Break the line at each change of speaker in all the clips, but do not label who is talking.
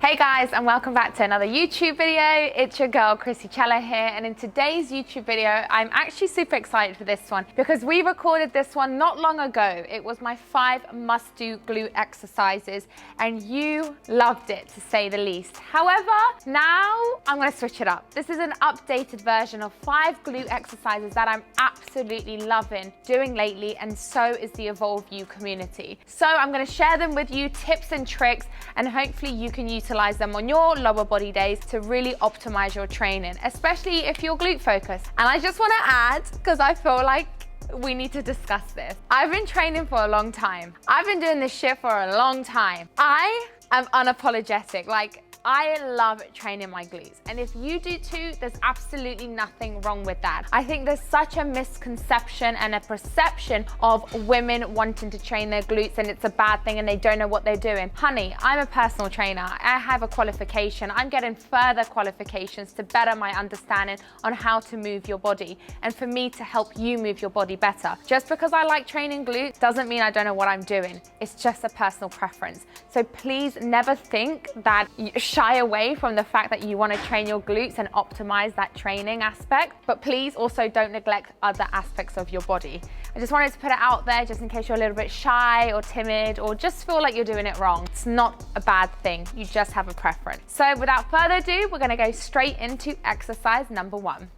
Hey guys, and welcome back to another YouTube video. It's your girl Krissy Cela here, and in today's YouTube video I'm actually super excited for this one because we recorded this one not long ago. It was my 5 must-do glute exercises and you loved it, to say the least. However, now I'm going to switch it up. This is an updated version of 5 glute exercises that I'm absolutely loving doing lately, and so is the Evolve You community. So I'm going to share them with you, tips and tricks, and hopefully you can utilize them on your lower body days to really optimize your training, especially if you're glute focused. And I just want to add, because I feel like we need to discuss this. I've been training for a long time. I've been doing this shit for a long time. I am unapologetic. Like, I love training my glutes, and if you do too, there's absolutely nothing wrong with that. I think there's such a misconception and a perception of women wanting to train their glutes and it's a bad thing and they don't know what they're doing. Honey, I'm a personal trainer. I have a qualification. I'm getting further qualifications to better my understanding on how to move your body and for me to help you move your body better. Just because I like training glutes doesn't mean I don't know what I'm doing. It's just a personal preference. So please never think that you shy away from the fact that you want to train your glutes and optimize that training aspect, but please also don't neglect other aspects of your body. I just wanted to put it out there just in case you're a little bit shy or timid or just feel like you're doing it wrong. It's not a bad thing, you just have a preference. So without further ado, we're going to go straight into exercise number 1.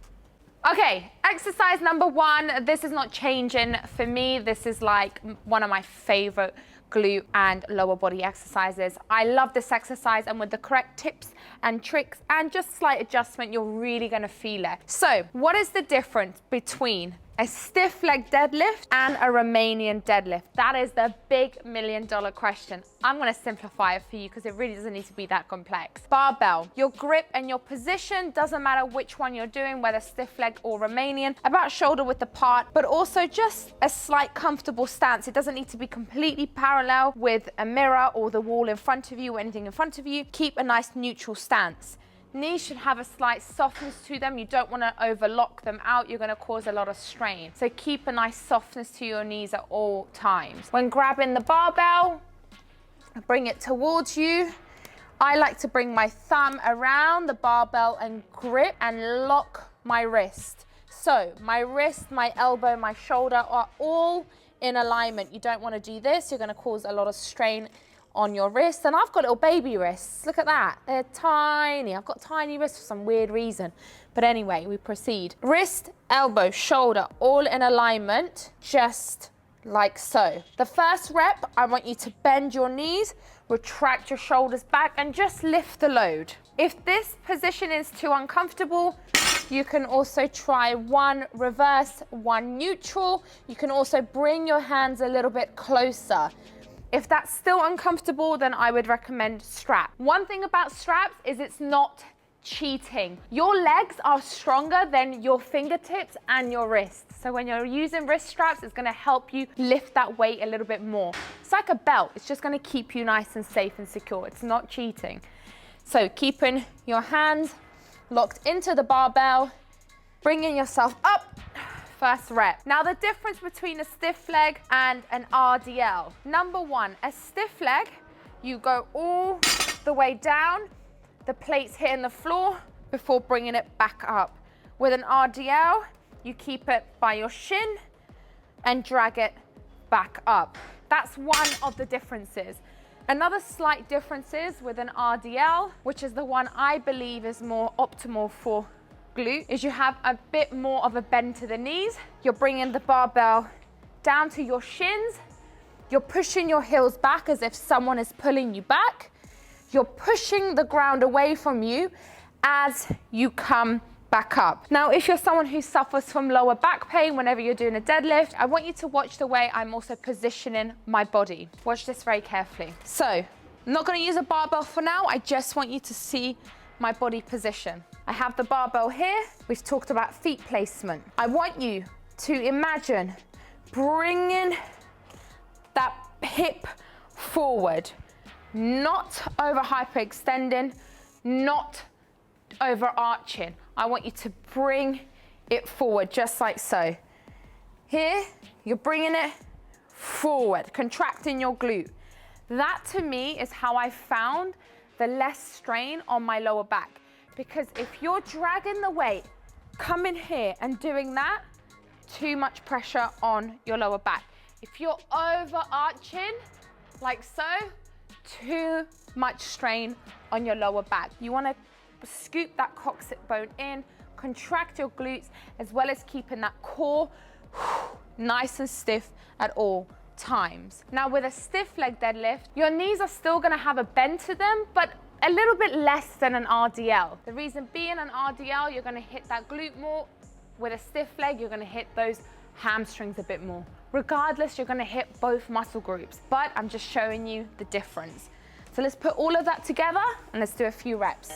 Okay, exercise number 1, this is not changing for me. This is like one of my favorite glute and lower body exercises. I love this exercise, and with the correct tips and tricks and just slight adjustment, you're really gonna feel it. So what is the difference between a stiff leg deadlift and a Romanian deadlift? That is the big $1 million question. I'm gonna simplify it for you because it really doesn't need to be that complex. Barbell, your grip and your position, doesn't matter which one you're doing, whether stiff leg or Romanian, about shoulder width apart, but also just a slight comfortable stance. It doesn't need to be completely parallel with a mirror or the wall in front of you or anything in front of you. Keep a nice neutral stance. Knees should have a slight softness to them. You don't want to overlock them out. You're going to cause a lot of strain. So keep a nice softness to your knees at all times. When grabbing the barbell, bring it towards you. I like to bring my thumb around the barbell and grip and lock my wrist. So my wrist, my elbow, my shoulder are all in alignment. You don't want to do this. You're going to cause a lot of strain on your wrist. And I've got little baby wrists. Look at that. They're tiny. I've got tiny wrists for some weird reason. But anyway, we proceed. Wrist, elbow, shoulder, all in alignment, just like so. The first rep, I want you to bend your knees, retract your shoulders back, and just lift the load. If this position is too uncomfortable, you can also try one reverse, one neutral. You can also bring your hands a little bit closer. If that's still uncomfortable, then I would recommend strap. One thing about straps is it's not cheating. Your legs are stronger than your fingertips and your wrists. So when you're using wrist straps, it's gonna help you lift that weight a little bit more. It's like a belt. It's just gonna keep you nice and safe and secure. It's not cheating. So keeping your hands locked into the barbell, bringing yourself up. First rep. Now the difference between a stiff leg and an RDL. Number 1, a stiff leg, you go all the way down, the plate's hitting the floor before bringing it back up. With an RDL, you keep it by your shin and drag it back up. That's one of the differences. Another slight difference is with an RDL, which is the one I believe is more optimal for glute, is you have a bit more of a bend to the knees. You're bringing the barbell down to your shins. You're pushing your heels back as if someone is pulling you back. You're pushing the ground away from you as you come back up. Now, if you're someone who suffers from lower back pain whenever you're doing a deadlift, I want you to watch the way I'm also positioning my body. Watch this very carefully. So, I'm not going to use a barbell for now. I just want you to see my body position. I have the barbell here. We've talked about feet placement. I want you to imagine bringing that hip forward, not over hyperextending, not overarching. I want you to bring it forward just like so. Here, you're bringing it forward, contracting your glute. That to me is how I found the less strain on my lower back. Because if you're dragging the weight, coming here and doing that, too much pressure on your lower back. If you're overarching, like so, too much strain on your lower back. You wanna scoop that coccyx bone in, contract your glutes, as well as keeping that core nice and stiff at all times. Now with a stiff leg deadlift, your knees are still gonna have a bend to them, but a little bit less than an RDL. The reason being, an RDL, you're gonna hit that glute more. With a stiff leg, you're gonna hit those hamstrings a bit more. Regardless, you're gonna hit both muscle groups, but I'm just showing you the difference. So let's put all of that together and let's do a few reps.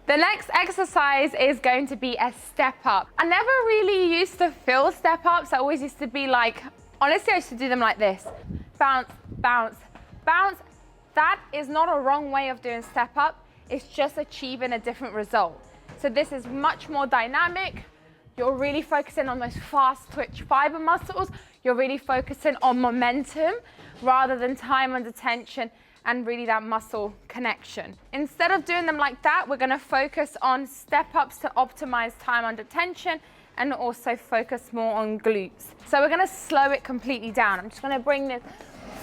The next exercise is going to be a step up. I never really used to feel step ups. I always used to be like, honestly, I used to do them like this. Bounce, bounce, bounce. That is not a wrong way of doing step up. It's just achieving a different result. So this is much more dynamic. You're really focusing on those fast twitch fiber muscles. You're really focusing on momentum rather than time under tension and really that muscle connection. Instead of doing them like that, we're gonna focus on step-ups to optimize time under tension and also focus more on glutes. So we're gonna slow it completely down. I'm just gonna bring this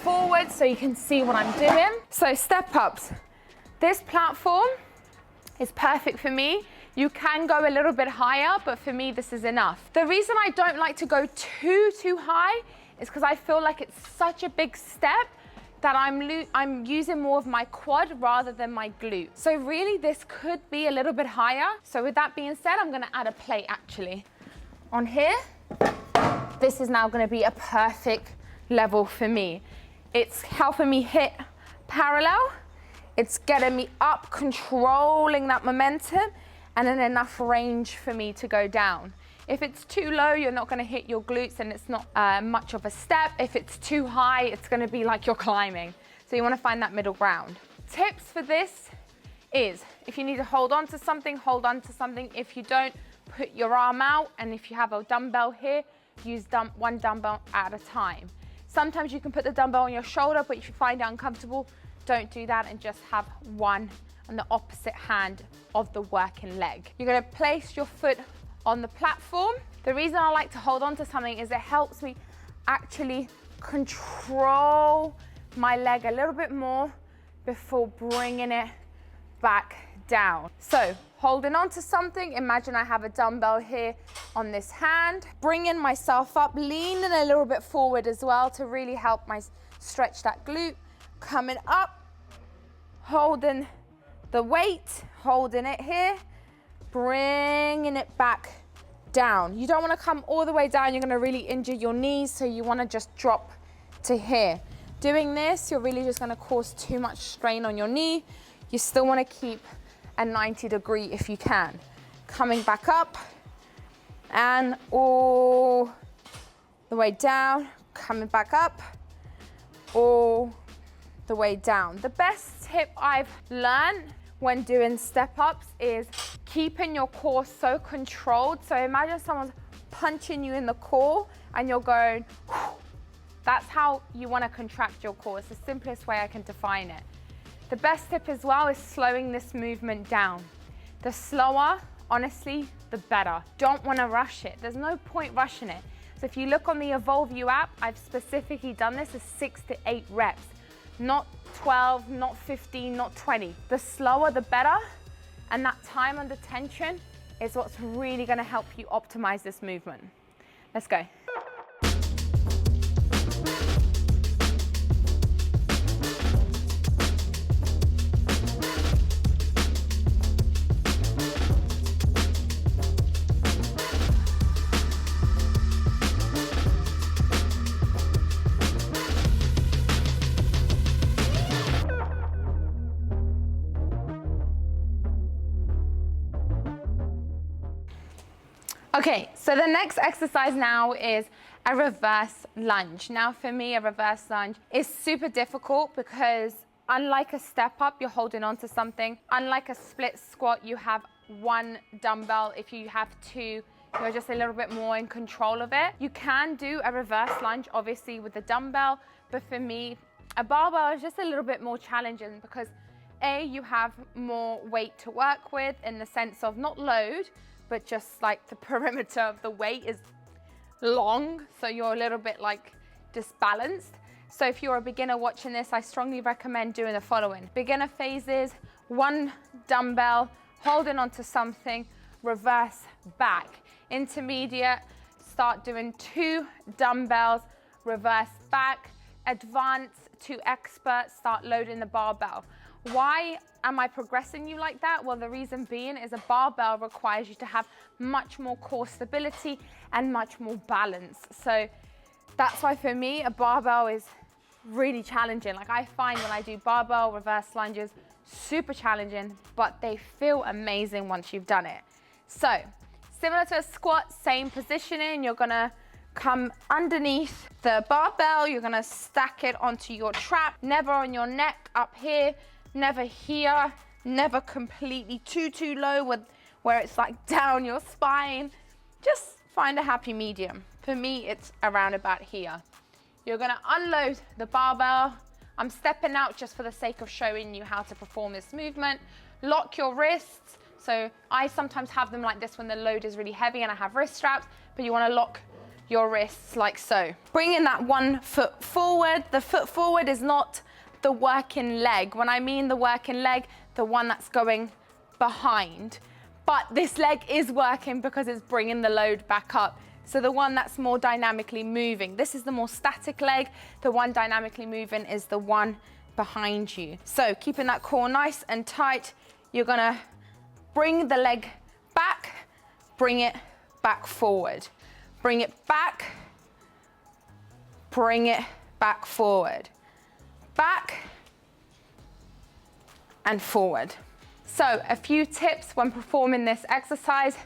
forward so you can see what I'm doing. So step-ups. This platform is perfect for me. You can go a little bit higher, but for me, this is enough. The reason I don't like to go too high is because I feel like it's such a big step that I'm using more of my quad rather than my glute. So really this could be a little bit higher. So with that being said, I'm gonna add a plate actually. On here, this is now gonna be a perfect level for me. It's helping me hit parallel. It's getting me up, controlling that momentum, and then enough range for me to go down. If it's too low, you're not gonna hit your glutes and it's not much of a step. If it's too high, it's gonna be like you're climbing. So you wanna find that middle ground. Tips for this is, if you need to hold on to something, hold on to something. If you don't, put your arm out, and if you have a dumbbell here, use one dumbbell at a time. Sometimes you can put the dumbbell on your shoulder, but if you find it uncomfortable, don't do that and just have one on the opposite hand of the working leg. You're gonna place your foot on the platform. The reason I like to hold on to something is it helps me actually control my leg a little bit more before bringing it back down. So holding on to something, imagine I have a dumbbell here on this hand, bringing myself up, leaning a little bit forward as well to really help my stretch that glute, coming up, holding the weight, holding it here, bringing it back down. You don't want to come all the way down. You're going to really injure your knees, so you want to just drop to here. Doing this, you're really just going to cause too much strain on your knee. You still want to keep a 90 degree if you can. Coming back up and all the way down, coming back up, all the way down. The best tip I've learned when doing step-ups is keeping your core so controlled. So imagine someone's punching you in the core and you're going, whew. That's how you want to contract your core. It's the simplest way I can define it. The best tip as well is slowing this movement down. The slower, honestly, the better. Don't want to rush it. There's no point rushing it. So if you look on the Evolve You app, I've specifically done this as 6 to 8 reps. Not 12, not 15, not 20. The slower, the better. And that time under tension is what's really gonna help you optimize this movement. Let's go. Okay, so the next exercise now is a reverse lunge. Now for me, a reverse lunge is super difficult because unlike a step up, you're holding on to something. Unlike a split squat, you have one dumbbell. If you have two, you're just a little bit more in control of it. You can do a reverse lunge, obviously, with the dumbbell, but for me, a barbell is just a little bit more challenging because A, you have more weight to work with in the sense of not load, but just like the perimeter of the weight is long, so you're a little bit like disbalanced. So if you're a beginner watching this, I strongly recommend doing the following. Beginner phases, one dumbbell, holding onto something, reverse back. Intermediate, start doing two dumbbells, reverse back. Advanced to expert, start loading the barbell. Why am I progressing you like that? Well, the reason being is a barbell requires you to have much more core stability and much more balance. So that's why for me, a barbell is really challenging. Like I find when I do barbell reverse lunges, super challenging, but they feel amazing once you've done it. So similar to a squat, same positioning, you're gonna come underneath the barbell, you're gonna stack it onto your trap, never on your neck up here, never here, never completely too low where it's like down your spine. Just find a happy medium. For me, it's around about here. You're gonna unload the barbell. I'm stepping out just for the sake of showing you how to perform this movement. Lock your wrists. So I sometimes have them like this when the load is really heavy and I have wrist straps, but you wanna lock your wrists like so. Bringing that one foot forward. The foot forward is not the working leg. When I mean the working leg, the one that's going behind. But this leg is working because it's bringing the load back up. So the one that's more dynamically moving. This is the more static leg. The one dynamically moving is the one behind you. So keeping that core nice and tight, you're gonna bring the leg back, bring it back forward. Bring it back, bring it back forward. Back and forward. So a few tips when performing this exercise.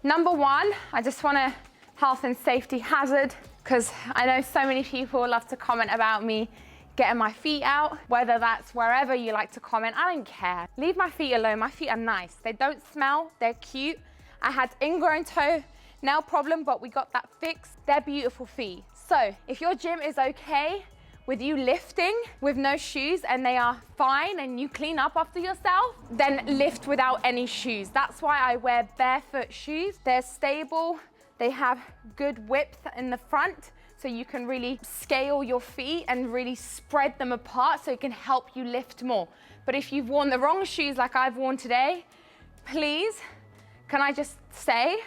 Number one, I just want to health and safety hazard, because I know so many people love to comment about me getting my feet out, whether that's wherever you like to comment, I don't care. Leave my feet alone, my feet are nice. They don't smell, they're cute. I had ingrown toe nail problem, but we got that fixed. They're beautiful feet. So if your gym is okay with you lifting with no shoes and they are fine and you clean up after yourself, then lift without any shoes. That's why I wear barefoot shoes. They're stable, they have good width in the front, so you can really scale your feet and really spread them apart so it can help you lift more. But if you've worn the wrong shoes like I've worn today, please, can I just say,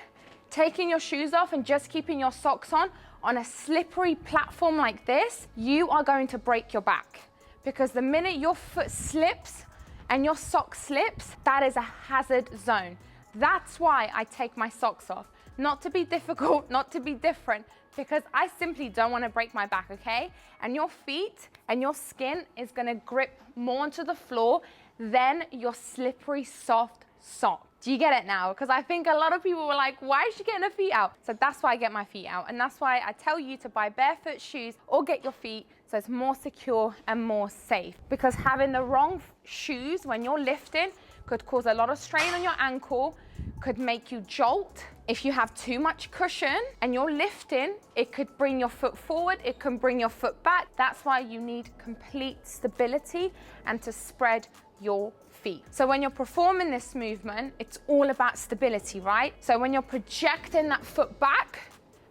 taking your shoes off and just keeping your socks on a slippery platform like this, you are going to break your back. Because the minute your foot slips and your sock slips, that is a hazard zone. That's why I take my socks off. Not to be difficult, not to be different, because I simply don't want to break my back, okay? And your feet and your skin is gonna grip more onto the floor than your slippery, soft sock. Do you get it now? Because I think a lot of people were like, why is she getting her feet out? So that's why I get my feet out. And that's why I tell you to buy barefoot shoes or get your feet so it's more secure and more safe. Because having the wrong shoes when you're lifting could cause a lot of strain on your ankle, could make you jolt. If you have too much cushion and you're lifting, it could bring your foot forward, it can bring your foot back. That's why you need complete stability and to spread your feet. So when you're performing this movement, it's all about stability, right? So when you're projecting that foot back,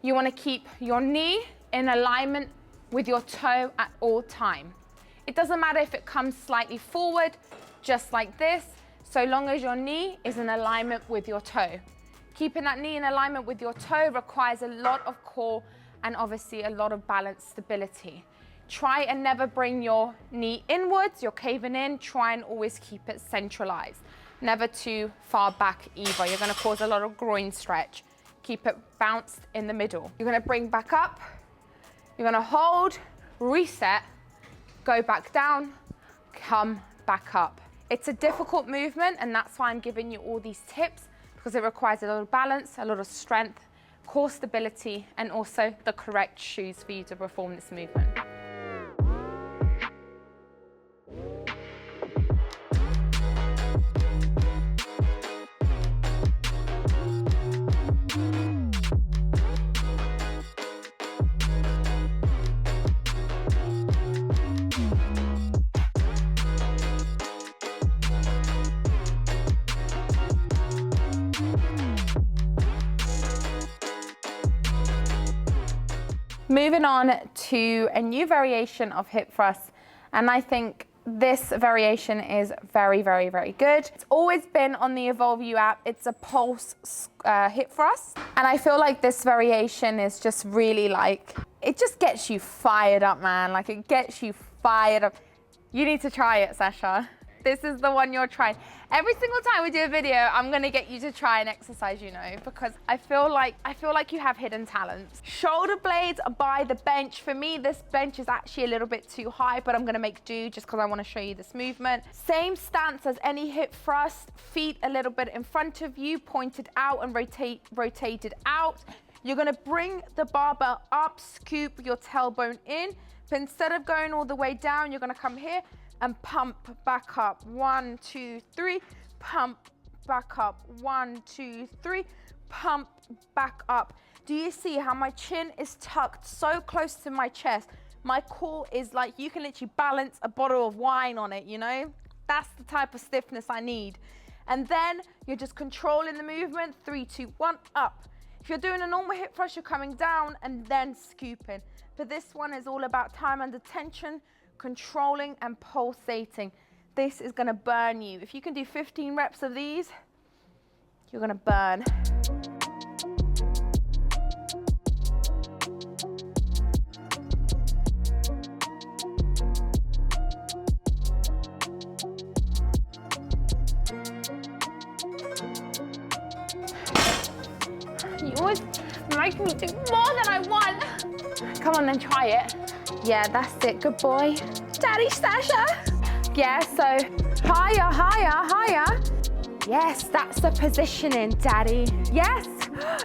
you want to keep your knee in alignment with your toe at all time. It doesn't matter if it comes slightly forward, just like this, so long as your knee is in alignment with your toe. Keeping that knee in alignment with your toe requires a lot of core and obviously a lot of balance stability. Try and never bring your knee inwards, you're caving in, try and always keep it centralized. Never too far back either, you're gonna cause a lot of groin stretch. Keep it bounced in the middle. You're gonna bring back up, you're gonna hold, reset, go back down, come back up. It's a difficult movement and that's why I'm giving you all these tips, because it requires a lot of balance, a lot of strength, core stability, and also the correct shoes for you to perform this movement. Moving on to a new variation of hip thrusts, and I think this variation is very, very, very good. It's always been on the Evolve You app. It's a pulse hip thrust, and I feel like this variation is just really like, it just gets you fired up, man. Like, it gets you fired up. You need to try it, Sasha. This is the one you're trying. Every single time we do a video, I'm gonna get you to try an exercise, you know, because I feel like you have hidden talents. Shoulder blades are by the bench. For me, this bench is actually a little bit too high, but I'm gonna make do just because I wanna show you this movement. Same stance as any hip thrust, feet a little bit in front of you, pointed out and rotated out. You're gonna bring the barbell up, scoop your tailbone in, but instead of going all the way down, you're gonna come here and pump back up. 1, 2, 3, pump back up. 1, 2, 3, pump back up. Do you see how my chin is tucked so close to my chest? My core is like, you can literally balance a bottle of wine on it, you know? That's the type of stiffness I need. And then you're just controlling the movement. 3, 2, 1, up. If you're doing a normal hip thrust, you're coming down and then scooping. But this one is all about time under tension, controlling and pulsating. This is gonna burn you. If you can do 15 reps of these, you're gonna burn. You always make me do more than I want. Come on then, try it. Yeah, that's it, good boy. Daddy Sasha. Yeah, so higher, higher, higher. Yes, that's the positioning, Daddy. Yes,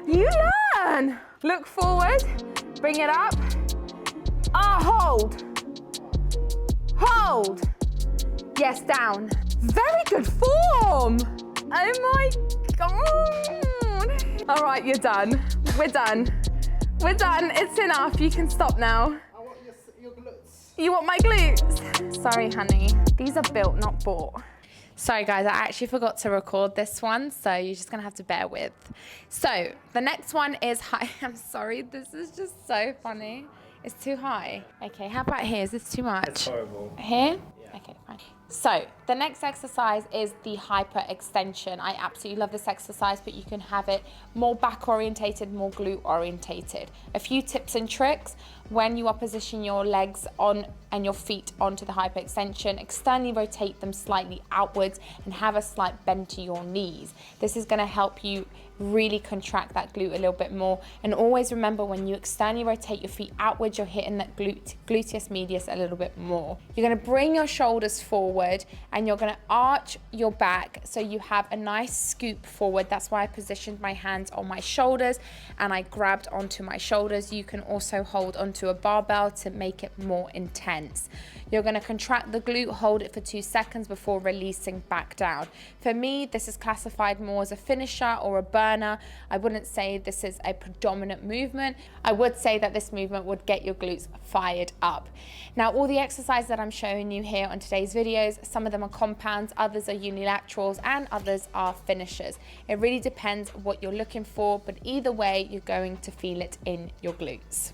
you learn. Look forward, bring it up. Hold. Hold. Yes, down. Very good form. Oh my God. All right, you're done. We're done. We're done, it's enough. You can stop now.
I want your glutes.
You want my glutes? Sorry, honey. These are built, not bought. Sorry, guys, I actually forgot to record this one, so you're just gonna have to bear with. So, the next one is high. I'm sorry, this is just so funny. It's too high. Okay, how about here? Is this too much?
It's horrible.
Here?
Yeah.
Okay, fine. So, the next exercise is the hyperextension. I absolutely love this exercise, but you can have it more back orientated, more glute orientated. A few tips and tricks when you are positioning your legs on and your feet onto the hyperextension. Externally rotate them slightly outwards and have a slight bend to your knees. This is going to help you really contract that glute a little bit more. And always remember, when you externally rotate your feet outwards, you're hitting that gluteus medius a little bit more. You're going to bring your shoulders forward and you're going to arch your back so you have a nice scoop forward. That's why I positioned my hands on my shoulders and I grabbed onto my shoulders. You can also hold onto a barbell to make it more intense. You're going to contract the glute, hold it for 2 seconds before releasing back down. For me, this is classified more as a finisher or a burner. I wouldn't say this is a predominant movement. I would say that this movement would get your glutes fired up. Now, all the exercises that I'm showing you here on today's videos, some of them are compounds, others are unilaterals, and others are finishers. It really depends what you're looking for, but either way, you're going to feel it in your glutes.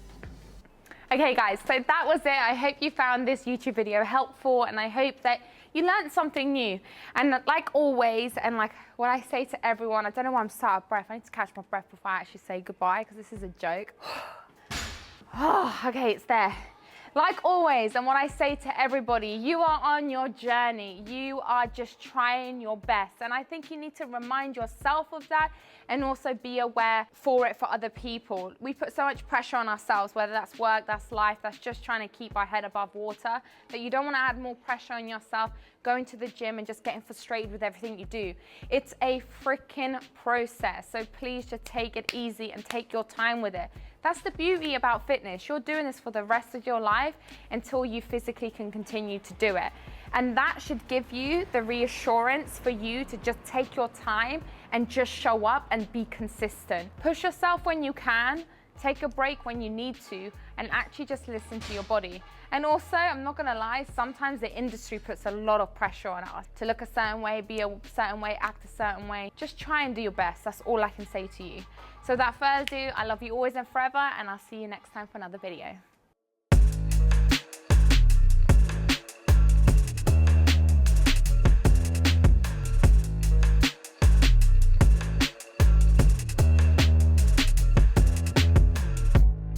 Okay guys, so that was it. I hope you found this YouTube video helpful and I hope that you learned something new. And like always, and like what I say to everyone, I don't know why I'm so out of breath. I need to catch my breath before I actually say goodbye because this is a joke. Oh, okay, it's there. Like always, and what I say to everybody, you are on your journey. You are just trying your best. And I think you need to remind yourself of that and also be aware for it for other people. We put so much pressure on ourselves, whether that's work, that's life, that's just trying to keep our head above water, that you don't want to add more pressure on yourself. going to the gym and just getting frustrated with everything you do. It's a freaking process. So please just take it easy and take your time with it. That's the beauty about fitness. You're doing this for the rest of your life until you physically can continue to do it. And that should give you the reassurance for you to just take your time and just show up and be consistent. Push yourself when you can, take a break when you need to, and actually just listen to your body. And also, I'm not gonna lie, sometimes the industry puts a lot of pressure on us to look a certain way, be a certain way, act a certain way. Just try and do your best. That's all I can say to you. So without further ado, I love you always and forever, and I'll see you next time for another video.